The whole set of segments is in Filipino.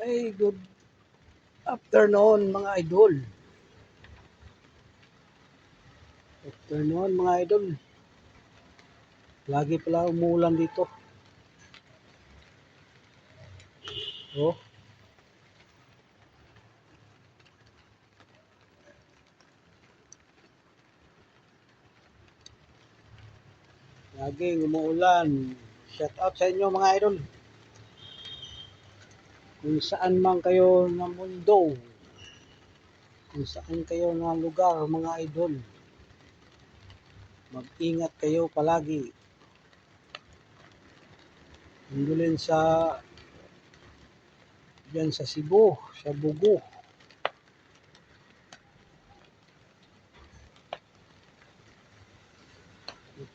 Ay, good afternoon mga idol. Afternoon mga idol. Lagi pala umuulan dito. Oh, laging umuulan. Shout out sa inyo mga idol. Kung saan man kayo ng mundo, kung saan kayo ng lugar mga idol, mag-ingat kayo palagi. Nandulin sa diyan sa Cebu, sa Bugo.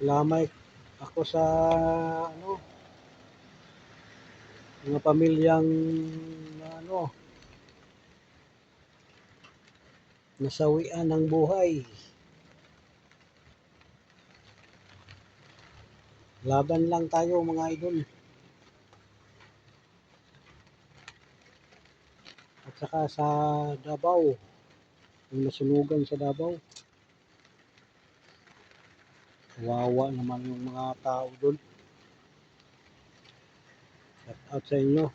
Lamay ako sa mga pamilyang nasawian ng buhay. Laban lang tayo mga idol. At saka sa Davao, yung nasunugan sa Davao. Kawawa naman yung mga tao doon. Shout out sa inyo.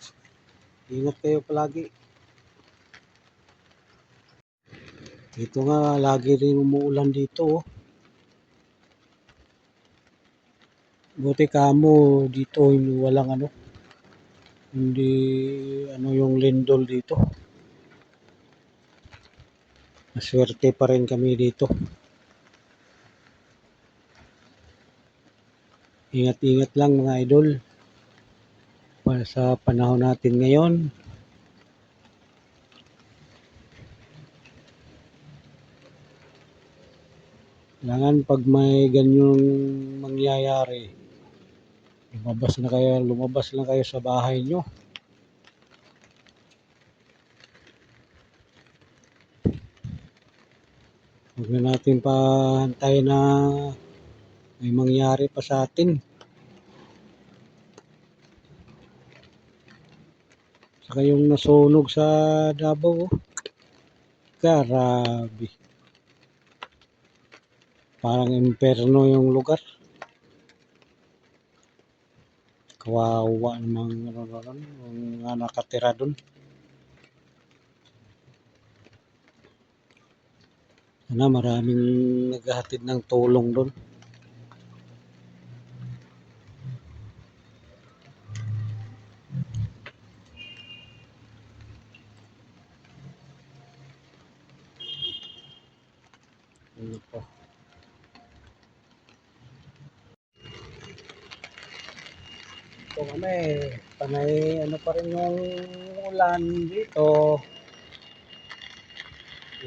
Ingat kayo palagi. Dito nga, lagi rin umuulan dito. Oh. Buti kamo dito, walang hindi yung lindol dito. Maswerte pa rin kami dito. Ingat-ingat lang mga idol. Para sa panahon natin ngayon. Kailangan pag may ganyang mangyayari, lumabas lang kayo sa bahay nyo. Huwag na natin pahantay na may mangyari pa sa atin. Saka yung nasunog sa Davao, grabe. Parang imperno yung lugar. Kawawa namang mga nakatira dun. Sana maraming naghahatid ng tulong dun. Ano po? Ito kami, panay pa rin yung ulan dito.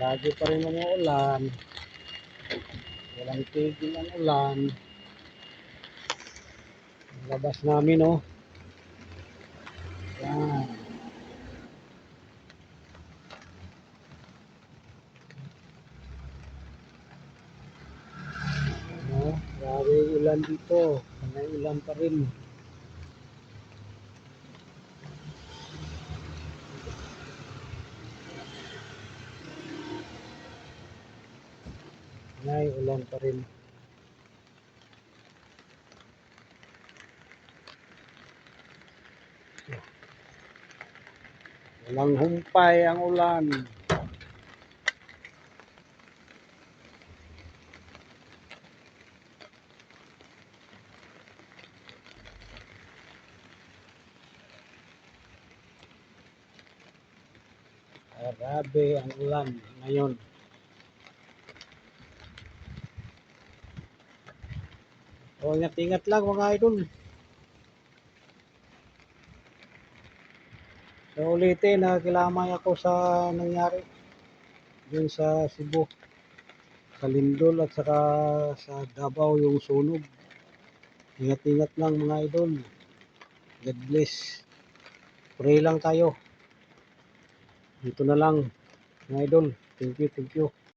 Lagi pa rin umuulan. Walang tigil ang ulan. Labas namin Yan. Grabe ulan dito. Panay ulan pa rin. Panay ulan pa rin. Walang humpay ang ulan. Grabe ang ulan ngayon. Ingat-ingat lang mga idol. So ulitin, nakikilamay ako sa nangyari dun sa Cebu, sa Lindol at saka sa Davao yung sunog. Ingat-ingat lang mga idol. God bless. Pray lang tayo. Dito na lang mga idol. Thank you.